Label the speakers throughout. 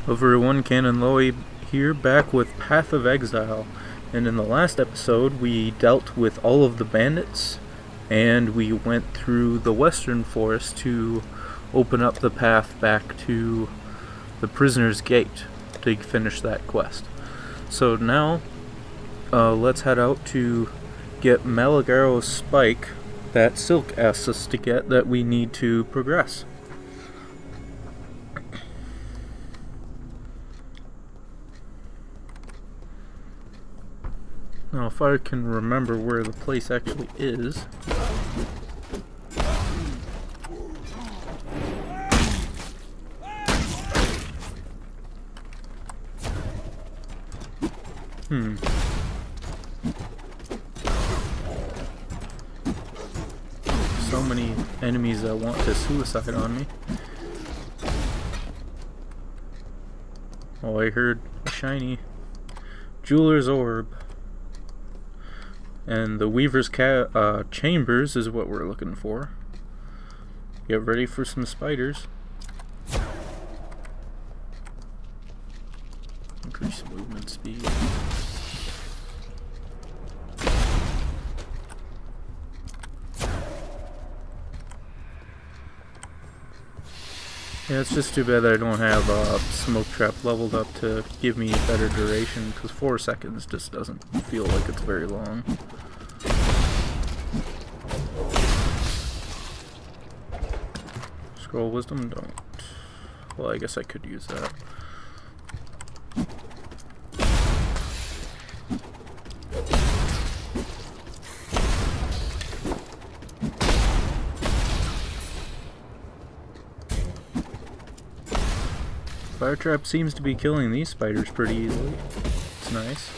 Speaker 1: Everyone, Canon Lowy here, back with Path of Exile. And in the last episode, we dealt with all of the bandits, and we went through the western forest to open up the path back to the Prisoner's Gate to finish that quest. So now, let's head out to get Maligaro's spike that Silk asks us to get that we need to progress. Now, if I can remember where the place actually is. So many enemies that want to suicide on me. Oh, I heard a shiny Jeweler's Orb. And the Weaver's Chambers is what we're looking for. Get ready for some spiders. Increase movement speed. Yeah, it's just too bad that I don't have Smoke Trap leveled up to give me better duration, because 4 seconds just doesn't feel like it's very long. Scroll Wisdom, don't. Well, I guess I could use that. Fire Trap seems to be killing these spiders pretty easily. It's nice.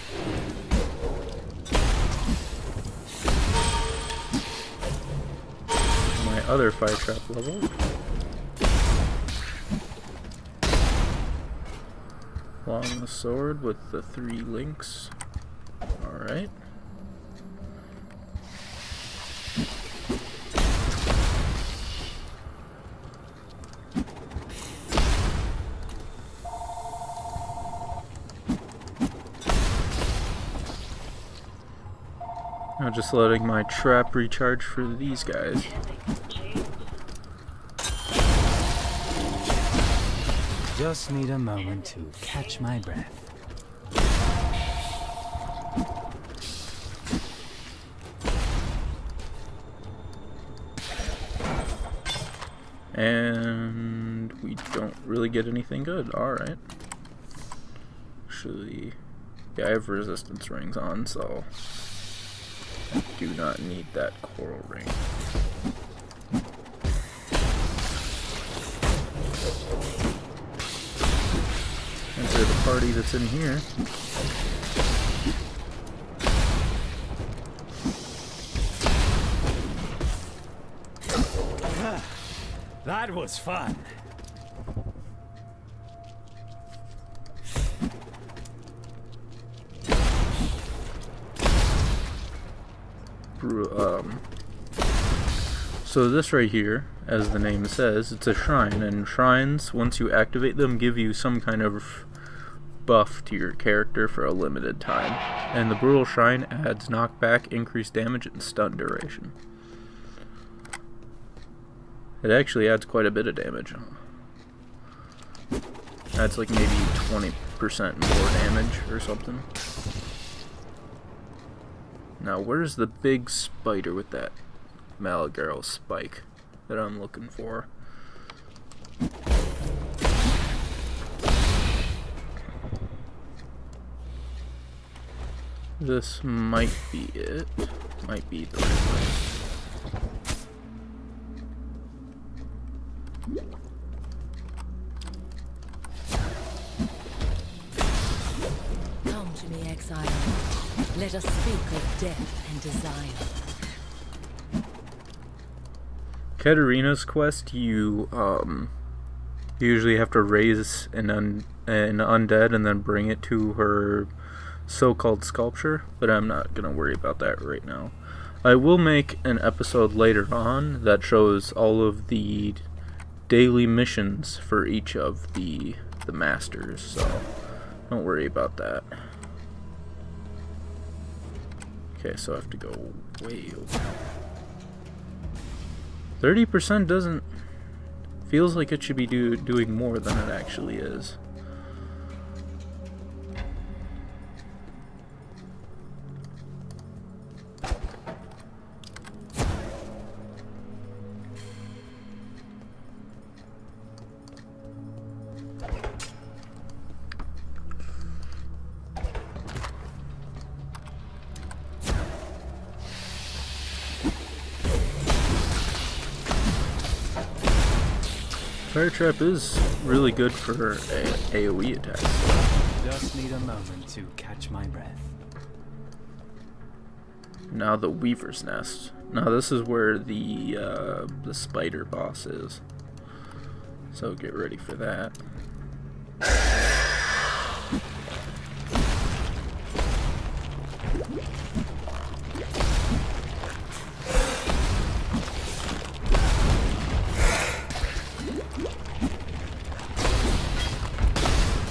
Speaker 1: My other Fire Trap level. Long sword with the 3 links. Alright. I'm just letting my trap recharge for these guys.
Speaker 2: Just need a moment to catch my breath.
Speaker 1: And we don't really get anything good. Alright. Actually, yeah, I have resistance rings on, so I do not need that coral ring. Enter the party that's in here.
Speaker 2: That was fun.
Speaker 1: So this right here, as the name says, it's a shrine, and shrines, once you activate them, give you some kind of buff to your character for a limited time. And the Brutal Shrine adds knockback, increased damage, and stun duration. It actually adds quite a bit of damage. Adds like maybe 20% more damage or something. Now, where's the big spider with that Maligaro spike that I'm looking for? This might be it. Might be the right way.
Speaker 3: Come to me, Exile. Let us speak of death and desire.
Speaker 1: Katarina's quest, you usually have to raise an undead and then bring it to her so-called sculpture, but I'm not gonna worry about that right now. I will make an episode later on that shows all of the daily missions for each of the the masters, so don't worry about that. Okay, so I have to go way over. 30% doesn't... feels like it should be doing more than it actually is. Fire Trap is really good for AoE attacks.
Speaker 2: Just need a moment to catch my breath.
Speaker 1: Now the Weaver's Nest. Now this is where the spider boss is. So get ready for that.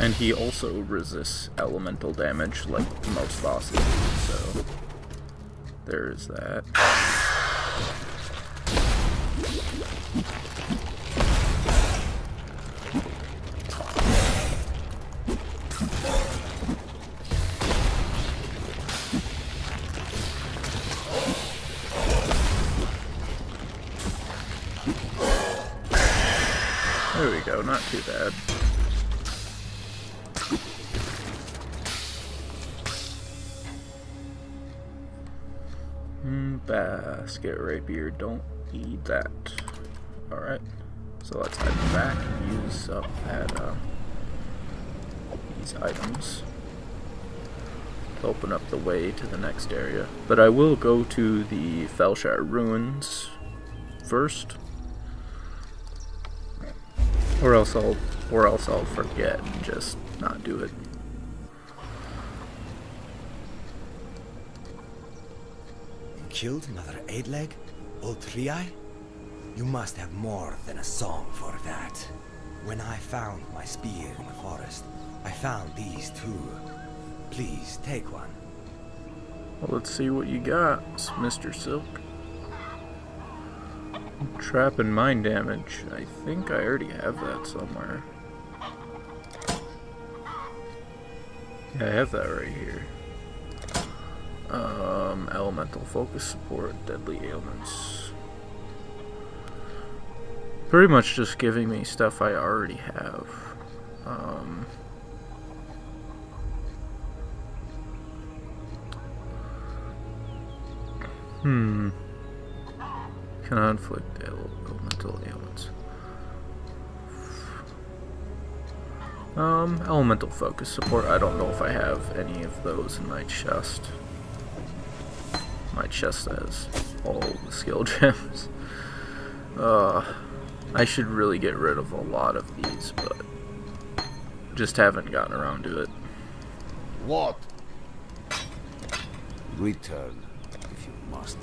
Speaker 1: And he also resists elemental damage like most bosses do, so there's that. There we go, not too bad. Basket rapier, don't need that. Alright, so let's head back and use up these items to open up the way to the next area. But I will go to the Felshire Ruins first, or else I'll forget and just not do it.
Speaker 4: Killed Mother Eight-Leg? Old Three-Eye? You must have more than a song for that. When I found my spear in the forest, I found these too. Please take one.
Speaker 1: Well, let's see what you got, Mr. Silk. Trap and mine damage. I think I already have that somewhere. Yeah, I have that right here. Elemental focus support, deadly ailments. Pretty much just giving me stuff I already have. Conflict elemental ailments. Elemental focus support. I don't know if I have any of those in my chest. My chest has all the skill gems. I should really get rid of a lot of these, but just haven't gotten around to it.
Speaker 5: What? Return, if you must.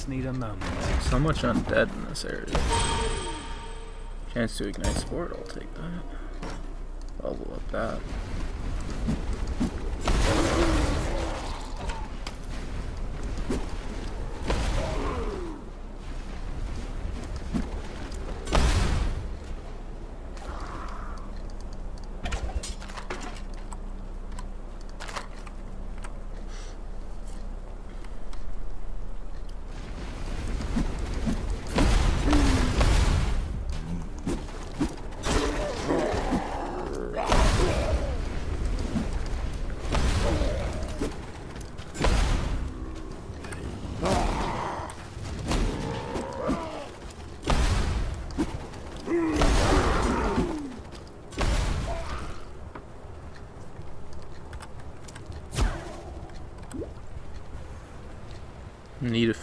Speaker 2: Need a moment.
Speaker 1: So much undead in this area. Chance to ignite sport, I'll take that. Level up that. Need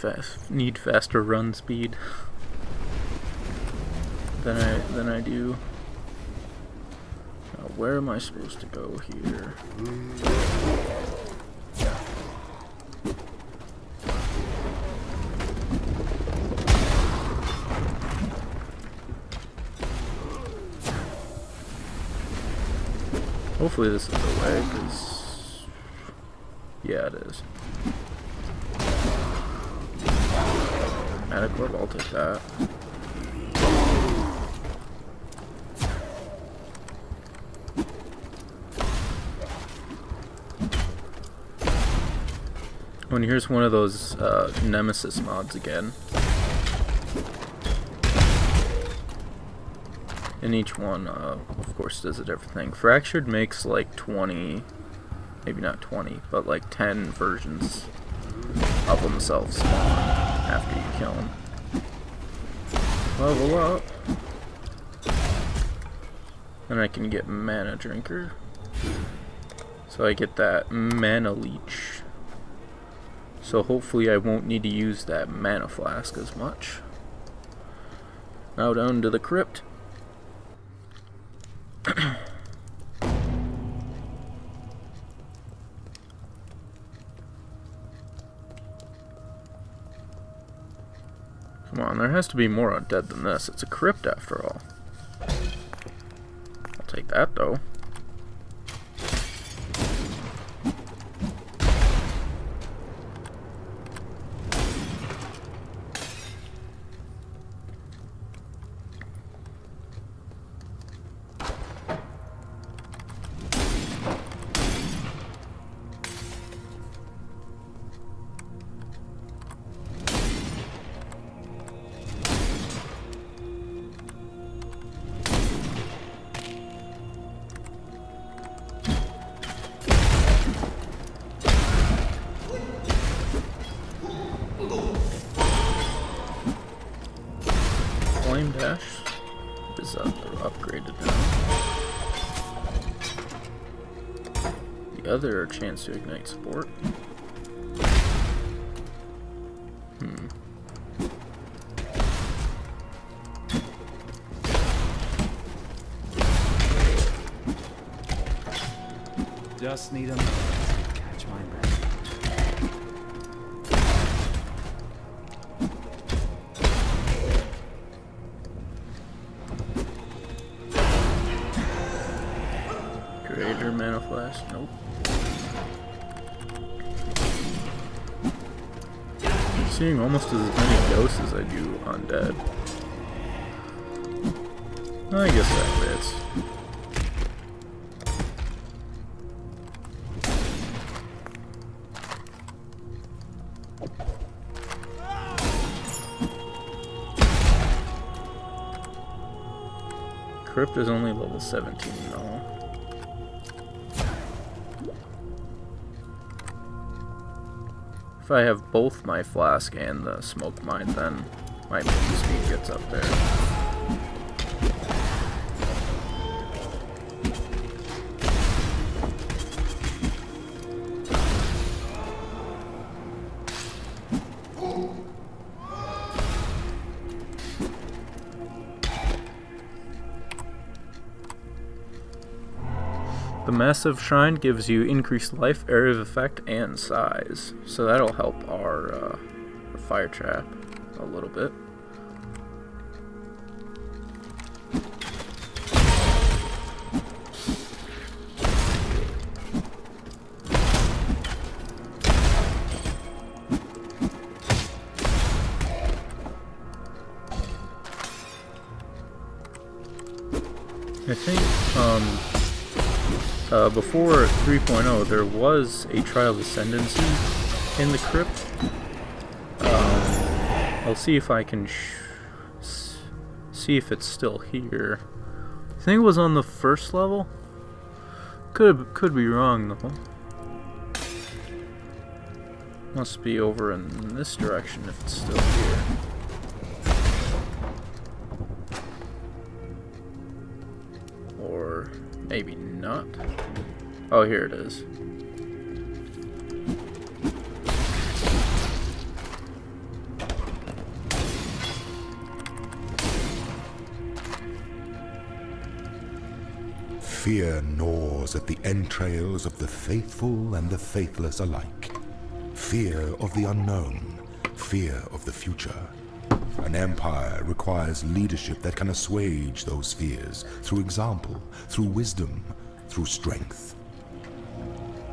Speaker 1: faster run speed than I do. Now, where am I supposed to go here? Hopefully this is the way, because yeah, it is. Maligaro, I'll take that. Oh, and here's one of those Nemesis mods again. And each one, of course, does a different thing. Fractured makes like 20, maybe not 20, but like 10 versions of himself spawn after you kill him. Level up. And I can get Mana Drinker. So I get that Mana Leech. So hopefully I won't need to use that Mana Flask as much. Now down to the Crypt. Come on, there has to be more undead than this. It's a crypt after all. I'll take that though. Flame Dash is upgraded now. The other chance to ignite support.
Speaker 2: Just need a moment to catch my breath.
Speaker 1: Greater Mana Flash, nope. I'm seeing almost as many ghosts as I do undead. I guess that fits. Crypt is only level 17 though. If I have both my flask and the smoke mine, then my movement speed gets up there. The Massive Shrine gives you increased life, area of effect, and size. So that'll help our fire trap a little bit. I think, before 3.0, there was a Trial of Ascendancy in the Crypt. I'll see if I can see if it's still here. I think it was on the first level. Could be wrong though. Must be over in this direction if it's still here. Or maybe not. Oh, here it is.
Speaker 6: Fear gnaws at the entrails of the faithful and the faithless alike. Fear of the unknown, fear of the future. An empire requires leadership that can assuage those fears through example, through wisdom, through strength.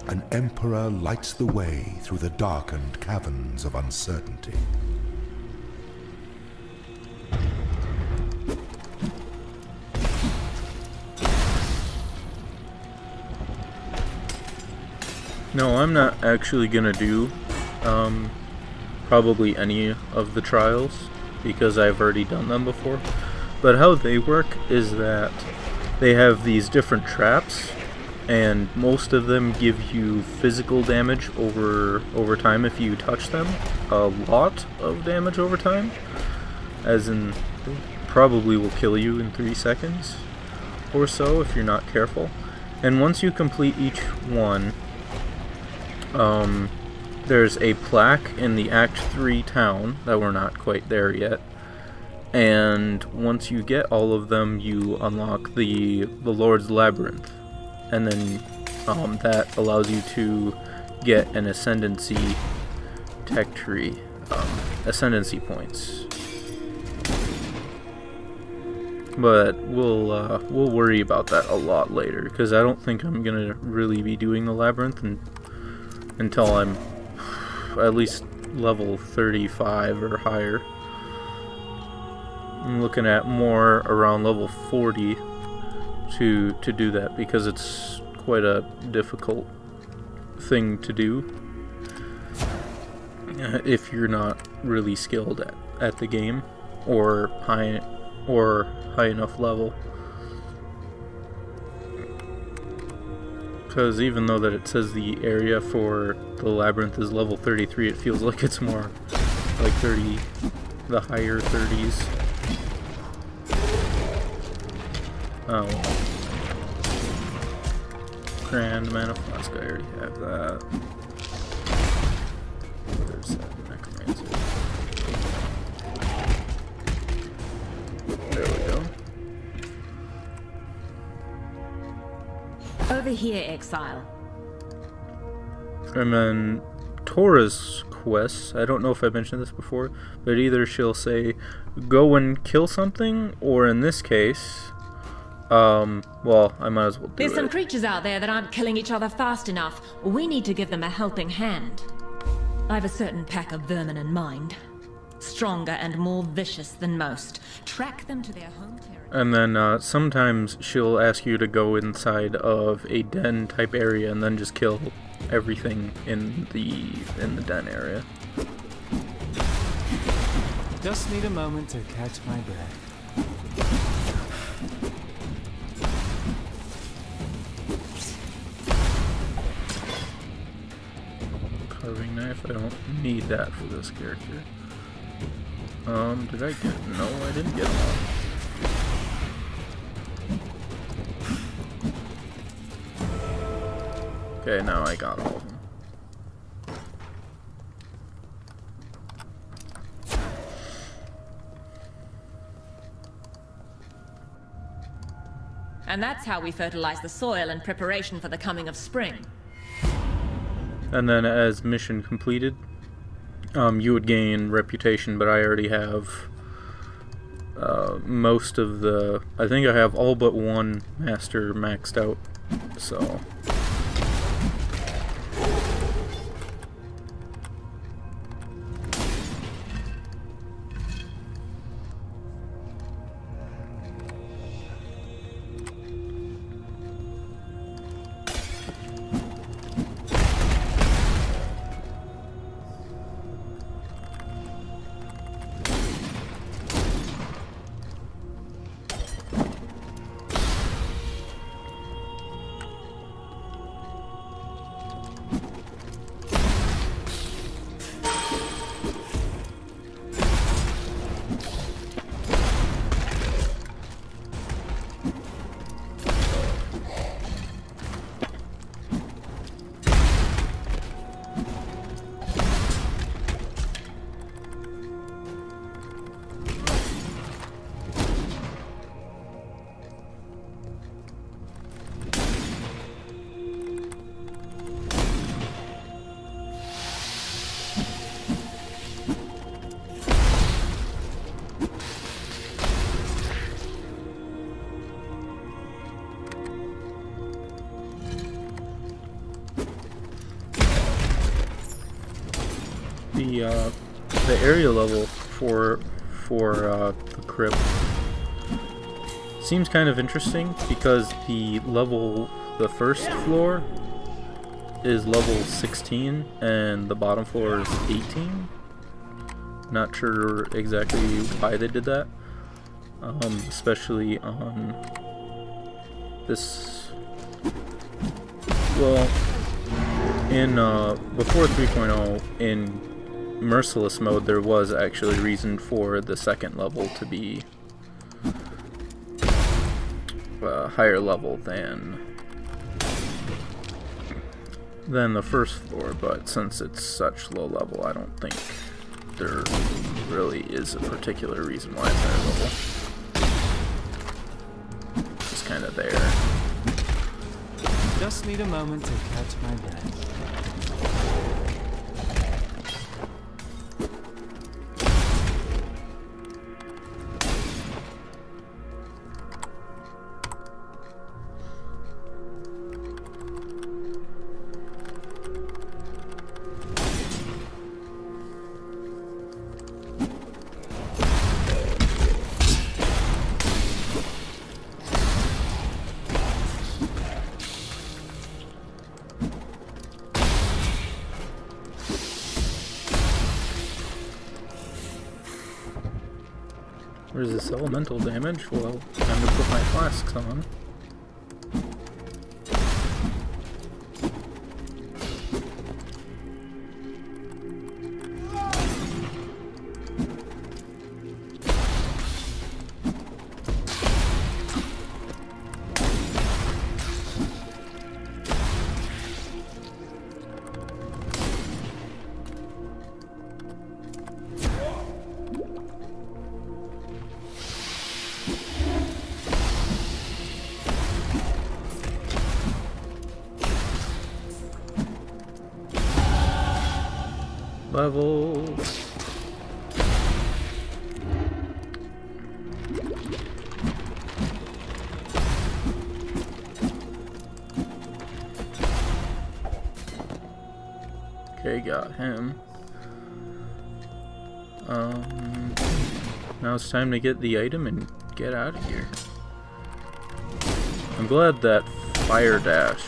Speaker 6: An emperor lights the way through the darkened caverns of uncertainty.
Speaker 1: No, I'm not actually gonna do probably any of the trials because I've already done them before. But how they work is that they have these different traps, and most of them give you physical damage over time if you touch them. A lot of damage over time, as in probably will kill you in 3 seconds or so if you're not careful. And once you complete each one, there's a plaque in the Act 3 town that we're not quite there yet, and once you get all of them, you unlock the Lord's Labyrinth, and then that allows you to get an ascendancy tech tree, ascendancy points. But we'll worry about that a lot later, because I don't think I'm gonna really be doing the labyrinth until I'm at least level 35 or higher. I'm looking at more around level 40 to do that, because it's quite a difficult thing to do if you're not really skilled at the game or high enough level. Because even though that it says the area for the labyrinth is level 33, it feels like it's more like 30, the higher 30s. Oh, Grand Mana Flask, I already have that. There's that Necromancer. There we go.
Speaker 3: Over here, Exile.
Speaker 1: And then Tora's quests, I don't know if I mentioned this before, but either she'll say, go and kill something, or in this case, well, I might as well do
Speaker 3: There's
Speaker 1: it.
Speaker 3: some creatures out there that aren't killing each other fast enough. We need to give them a helping hand. I've a certain pack of vermin in mind. Stronger and more vicious than most. Track them to their home territory.
Speaker 1: And then sometimes she'll ask you to go inside of a den type area and then just kill everything in the den area.
Speaker 2: Just need a moment to catch my breath.
Speaker 1: Carving knife, I don't need that for this character. Did I get? No, I didn't get them all. Okay, now I got all of them.
Speaker 3: And that's how we fertilize the soil in preparation for the coming of spring.
Speaker 1: And then as mission completed, you would gain reputation, but I already have most of the... I think I have all but one master maxed out, so... the area level for the crypt seems kind of interesting because the first floor is level 16 and the bottom floor is 18. Not sure exactly why they did that, especially on this. Well, in before 3.0 in Merciless mode, there was actually reason for the second level to be higher level than the first floor, but since it's such low level, I don't think there really is a particular reason why it's higher level. It's kind of there.
Speaker 2: Just need a moment to catch my breath.
Speaker 1: Where's this elemental damage? Well, time to put my flasks on. Level. Okay, got him. Now it's time to get the item and get out of here. I'm glad that Fire Dash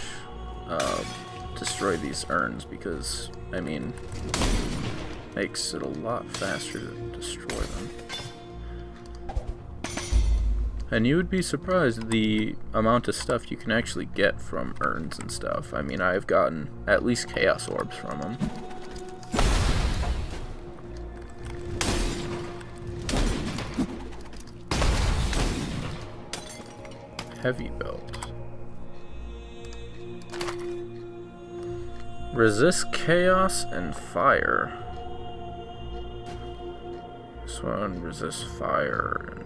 Speaker 1: destroyed these urns because, I mean, makes it a lot faster to destroy them. And you would be surprised the amount of stuff you can actually get from urns and stuff. I mean, I've gotten at least Chaos Orbs from them. Heavy belt. Resist chaos and fire. This one resists fire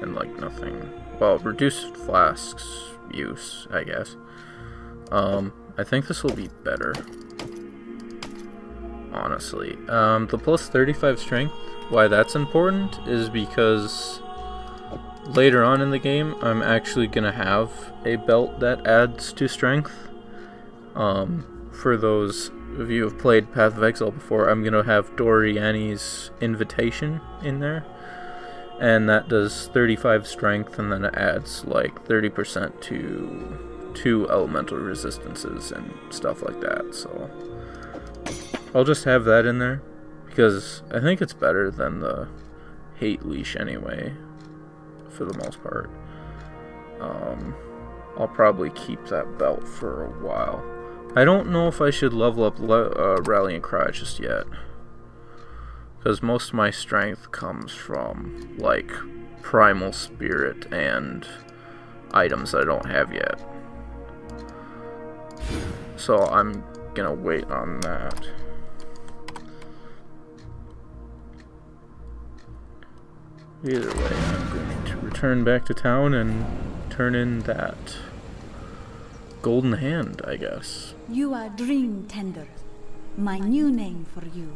Speaker 1: and like nothing. Well, reduced flasks use, I guess. I think this will be better. Honestly. The plus 35 strength, why that's important is because later on in the game, I'm actually gonna have a belt that adds to strength. For those of you who have played Path of Exile before, I'm gonna have Doriani's Invitation in there, and that does 35 strength, and then it adds like 30% to elemental resistances and stuff like that. So I'll just have that in there because I think it's better than the Hate Leash anyway, for the most part. I'll probably keep that belt for a while. I don't know if I should level up Rallying Cry just yet, because most of my strength comes from like Primal Spirit and items that I don't have yet. So I'm gonna wait on that. Either way, I'm going to return back to town and turn in that golden hand, I guess.
Speaker 7: You are Dream Tender, my new name for you.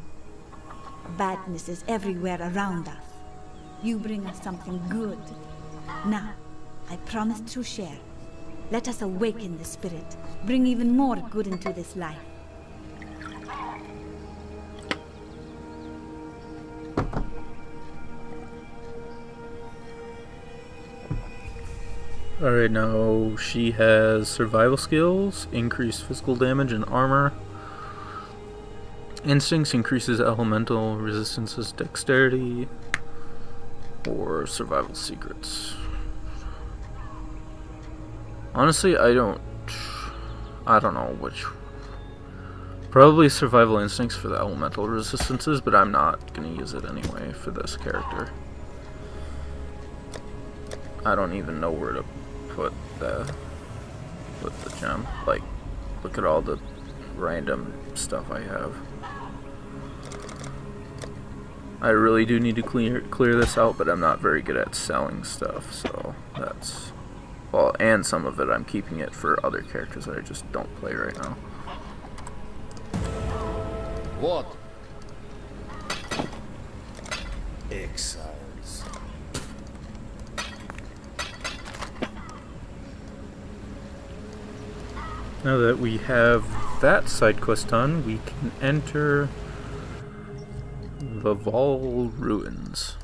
Speaker 7: Badness is everywhere around us. You bring us something good. Now, I promise to share. Let us awaken the spirit, bring even more good into this life.
Speaker 1: Alright, now she has survival skills, increased physical damage and armor. Instincts increases elemental resistances, dexterity, or survival secrets. Honestly, I don't know which. Probably survival instincts for the elemental resistances, but I'm not gonna use it anyway for this character. I don't even know where to put the gem. Like, look at all the random stuff I have. I really do need to clear this out, but I'm not very good at selling stuff, so that's... Well, and some of it I'm keeping it for other characters that I just don't play right now.
Speaker 5: What?
Speaker 4: Exiles.
Speaker 1: Now that we have that side quest done, we can enter the Vaal ruins.